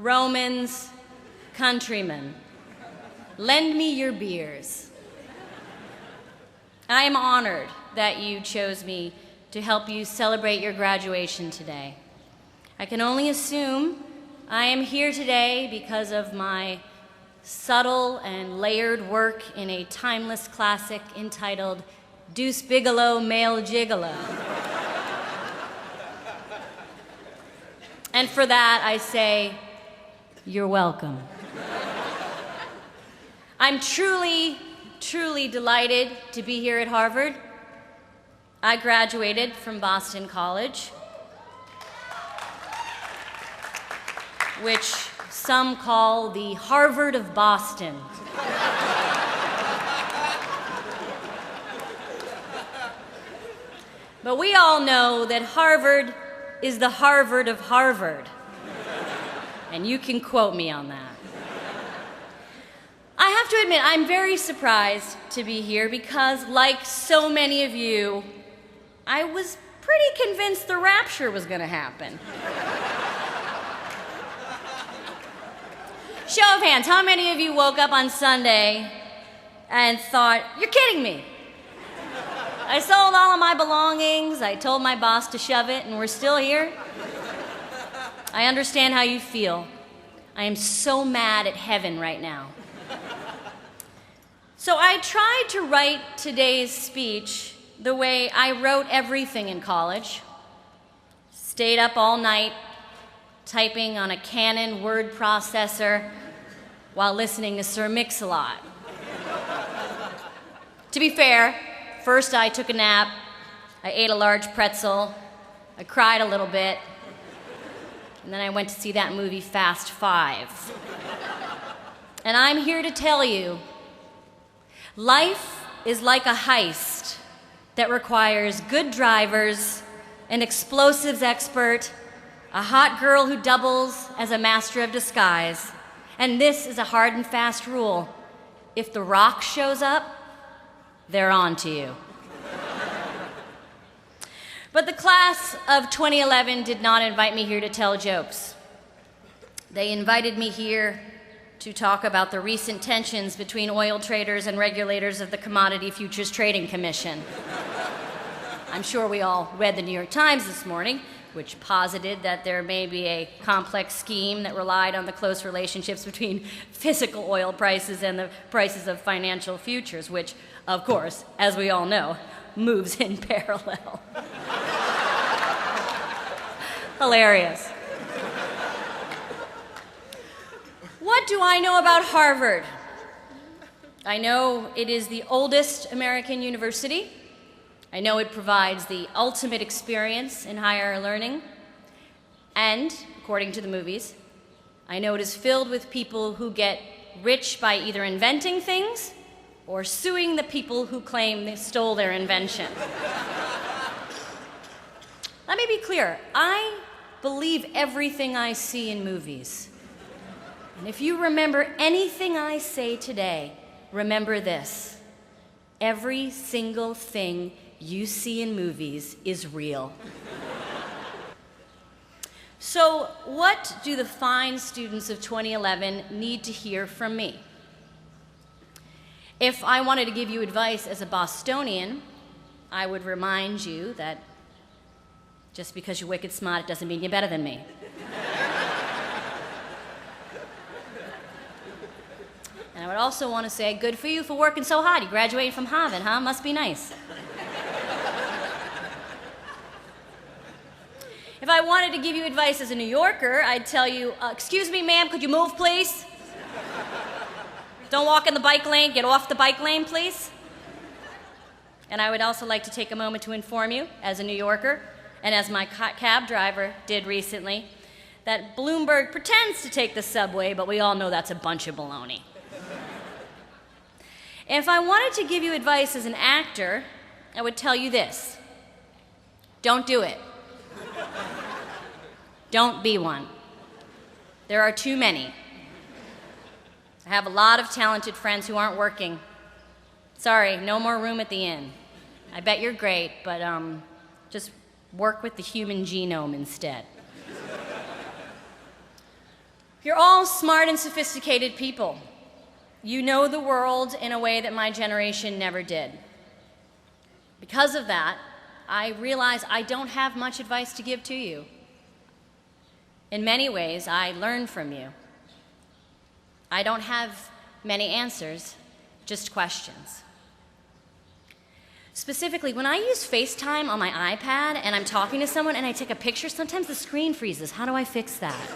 Romans, countrymen, lend me your beers. I am honored that you chose me to help you celebrate your graduation today. I can only assume I am here today because of my subtle and layered work in a timeless classic entitled Deuce Bigalow, Male Gigolo. And for that, I say, you're welcome. I'm truly, truly delighted to be here at Harvard. I graduated from Boston College, which some call the Harvard of Boston. But we all know that Harvard is the Harvard of Harvard. And you can quote me on that. I have to admit, I'm very surprised to be here because, like so many of you, I was pretty convinced the rapture was going to happen. Show of hands, how many of you woke up on Sunday and thought, you're kidding me? I sold all of my belongings, I told my boss to shove it, and we're still here? I understand how you feel. I am so mad at heaven right now. So I tried to write today's speech the way I wrote everything in college. Stayed up all night, typing on a Canon word processor while listening to Sir Mix-a-Lot. To be fair, first I took a nap, I ate a large pretzel, I cried a little bit, and then I went to see that movie Fast Five. And I'm here to tell you, life is like a heist that requires good drivers, an explosives expert, a hot girl who doubles as a master of disguise. And this is a hard and fast rule. If The Rock shows up, they're on to you. But the class of 2011 did not invite me here to tell jokes. They invited me here to talk about the recent tensions between oil traders and regulators of the Commodity Futures Trading Commission. I'm sure we all read the New York Times this morning, which posited that there may be a complex scheme that relied on the close relationships between physical oil prices and the prices of financial futures, which, of course, as we all know, moves in parallel. Hilarious. What do I know about Harvard? I know it is the oldest American university. I know it provides the ultimate experience in higher learning. And, according to the movies, I know it is filled with people who get rich by either inventing things or suing the people who claim they stole their invention. Let me be clear. I believe everything I see in movies. And if you remember anything I say today, remember this. Every single thing you see in movies is real. So, what do the fine students of 2011 need to hear from me? If I wanted to give you advice as a Bostonian, I would remind you that just because you're wicked smart, it doesn't mean you're better than me. And I would also want to say, good for you for working so hard. You graduated from Harvard, huh? Must be nice. If I wanted to give you advice as a New Yorker, I'd tell you, excuse me, ma'am, could you move, please? Don't walk in the bike lane. Get off the bike lane, please. And I would also like to take a moment to inform you, as a New Yorker, and as my cab driver did recently, that Bloomberg pretends to take the subway, but we all know that's a bunch of baloney. And if I wanted to give you advice as an actor, I would tell you this. Don't do it. Don't be one. There are too many. I have a lot of talented friends who aren't working. Sorry, no more room at the inn. I bet you're great, but just work with the human genome instead. You're all smart and sophisticated people. You know the world in a way that my generation never did. Because of that, I realize I don't have much advice to give to you. In many ways, I learn from you. I don't have many answers, just questions. Specifically, when I use FaceTime on my iPad and I'm talking to someone and I take a picture, sometimes the screen freezes. How do I fix that?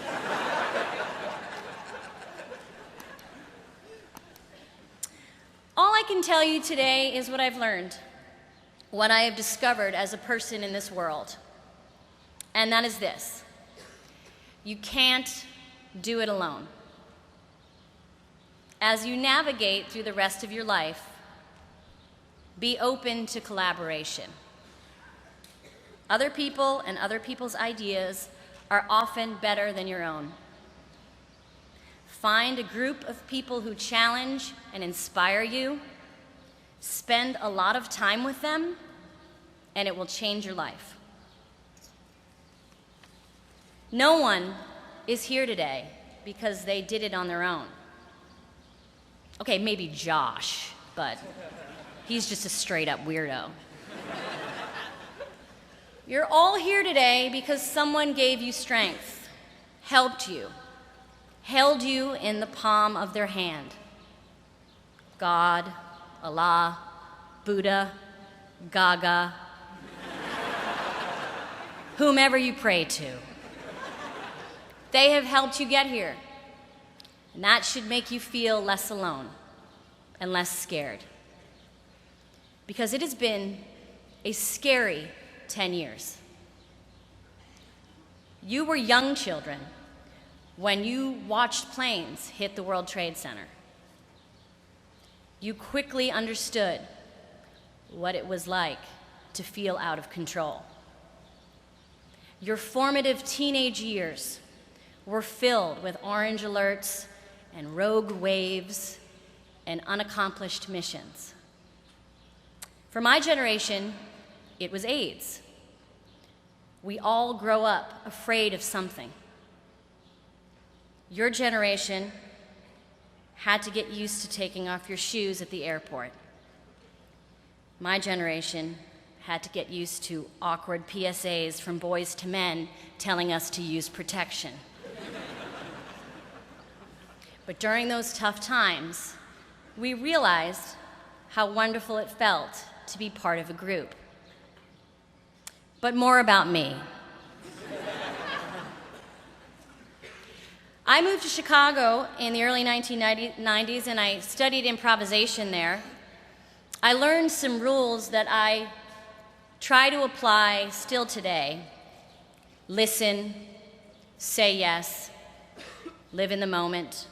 All I can tell you today is what I've learned, what I have discovered as a person in this world. And that is this: you can't do it alone. As you navigate through the rest of your life, be open to collaboration. Other people and other people's ideas are often better than your own. Find a group of people who challenge and inspire you. Spend a lot of time with them, and it will change your life. No one is here today because they did it on their own. Okay, maybe Josh, but he's just a straight-up weirdo. You're all here today because someone gave you strength, helped you, held you in the palm of their hand. God, Allah, Buddha, Gaga, whomever you pray to. They have helped you get here, and that should make you feel less alone and less scared. Because it has been a scary 10 years. You were young children when you watched planes hit the World Trade Center. You quickly understood what it was like to feel out of control. Your formative teenage years were filled with orange alerts and rogue waves and unaccomplished missions. For my generation, it was AIDS. We all grow up afraid of something. Your generation had to get used to taking off your shoes at the airport. My generation had to get used to awkward PSAs from boys to men telling us to use protection. But during those tough times, we realized how wonderful it felt to be part of a group. But more about me. I moved to Chicago in the early 1990s, and I studied improvisation there. I learned some rules that I try to apply still today. Listen, say yes, live in the moment,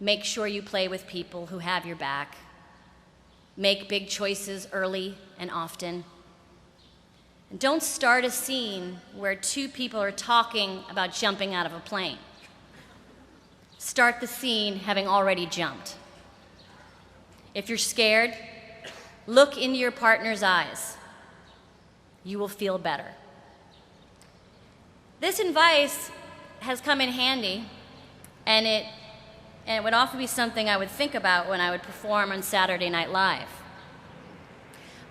make sure you play with people who have your back, make big choices early and often. And don't start a scene where two people are talking about jumping out of a plane. Start the scene having already jumped. If you're scared, look into your partner's eyes. You will feel better. This advice has come in handy, and it would often be something I would think about when I would perform on Saturday Night Live.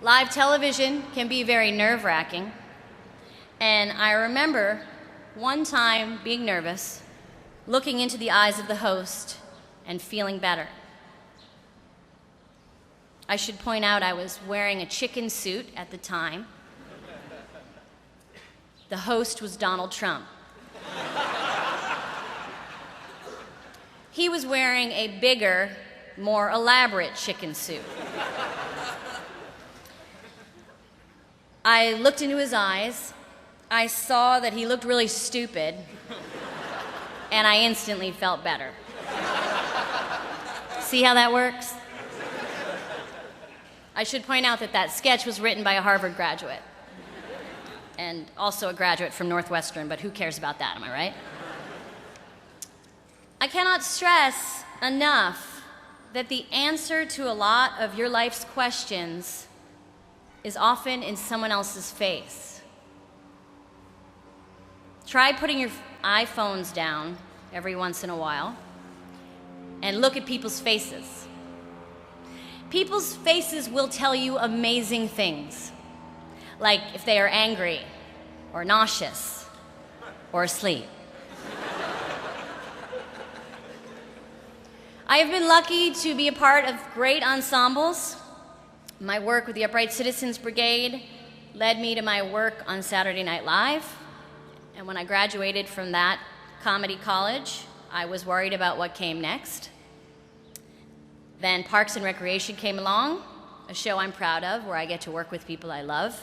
Live television can be very nerve-wracking, and I remember one time being nervous, looking into the eyes of the host and feeling better. I should point out I was wearing a chicken suit at the time. The host was Donald Trump. He was wearing a bigger, more elaborate chicken suit. I looked into his eyes. I saw that he looked really stupid, and I instantly felt better. See how that works? I should point out that that sketch was written by a Harvard graduate, and also a graduate from Northwestern, but who cares about that, am I right? I cannot stress enough that the answer to a lot of your life's questions is often in someone else's face. Try putting your iPhones down every once in a while and look at people's faces. People's faces will tell you amazing things, like if they are angry or nauseous or asleep. I have been lucky to be a part of great ensembles. My work with the Upright Citizens Brigade led me to my work on Saturday Night Live. And when I graduated from that comedy college, I was worried about what came next. Then Parks and Recreation came along, a show I'm proud of, where I get to work with people I love.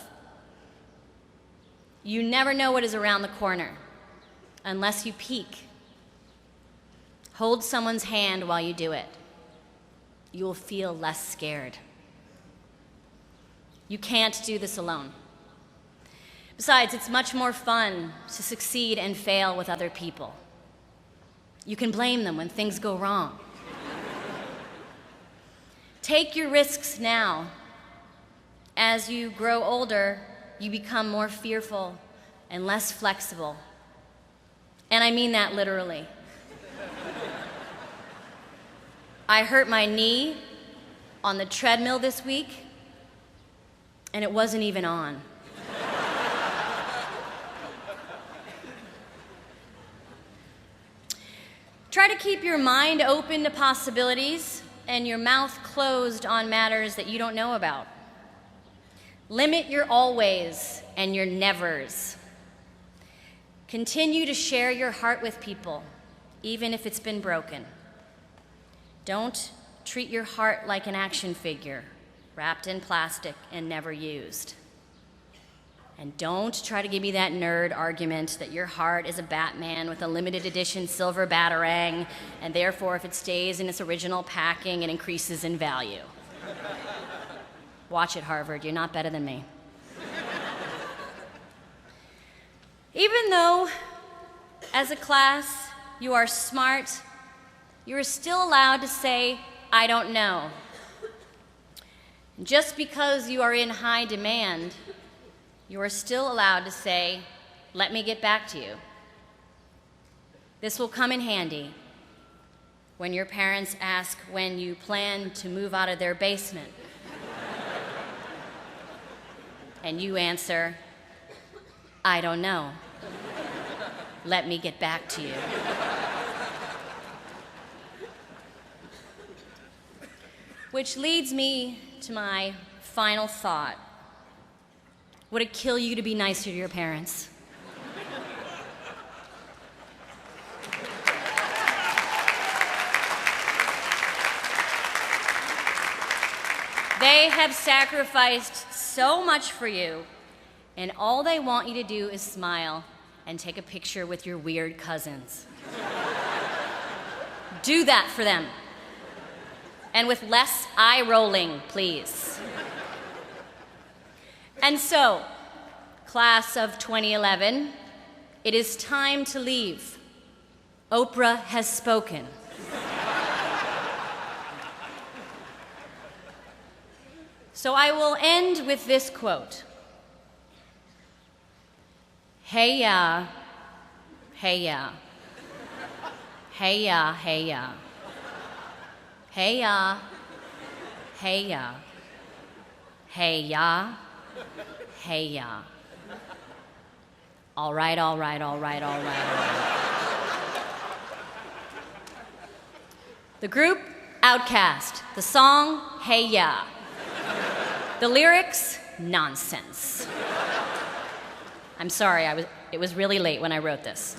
You never know what is around the corner unless you peek. Hold someone's hand while you do it. You will feel less scared. You can't do this alone. Besides, it's much more fun to succeed and fail with other people. You can blame them when things go wrong. Take your risks now. As you grow older, you become more fearful and less flexible. And I mean that literally. I hurt my knee on the treadmill this week, and it wasn't even on. Try to keep your mind open to possibilities and your mouth closed on matters that you don't know about. Limit your always and your nevers. Continue to share your heart with people, even if it's been broken. Don't treat your heart like an action figure, wrapped in plastic and never used. And don't try to give me that nerd argument that your heart is a Batman with a limited edition silver batarang, and therefore if it stays in its original packing, it increases in value. Watch it, Harvard, you're not better than me. Even though, as a class, you are smart, you are still allowed to say, I don't know. Just because you are in high demand, you are still allowed to say, let me get back to you. This will come in handy when your parents ask when you plan to move out of their basement. And you answer, I don't know. Let me get back to you. Which leads me to my final thought. Would it kill you to be nicer to your parents? They have sacrificed so much for you, and all they want you to do is smile and take a picture with your weird cousins. Do that for them. And with less eye rolling, please. And so, class of 2011, it is time to leave. Oprah has spoken. So I will end with this quote. Hey ya, hey ya, hey ya, hey ya. Hey ya, hey ya, hey ya, hey ya. All right, all right, all right, all right, all right. The group, Outkast. The song, Hey Ya. The lyrics, nonsense. I'm sorry, it was really late when I wrote this.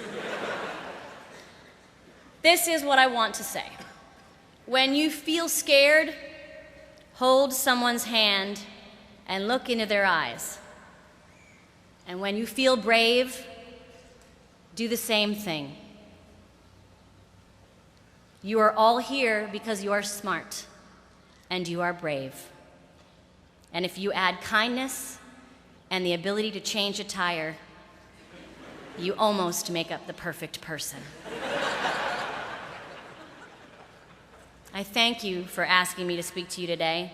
This is what I want to say. When you feel scared, hold someone's hand and look into their eyes. And when you feel brave, do the same thing. You are all here because you are smart and you are brave. And if you add kindness and the ability to change a tire, you almost make up the perfect person. I thank you for asking me to speak to you today.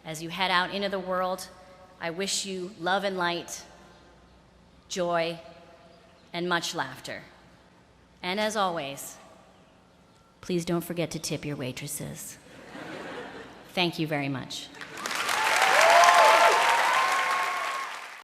As you head out into the world, I wish you love and light, joy, and much laughter. And as always, please don't forget to tip your waitresses. Thank you very much.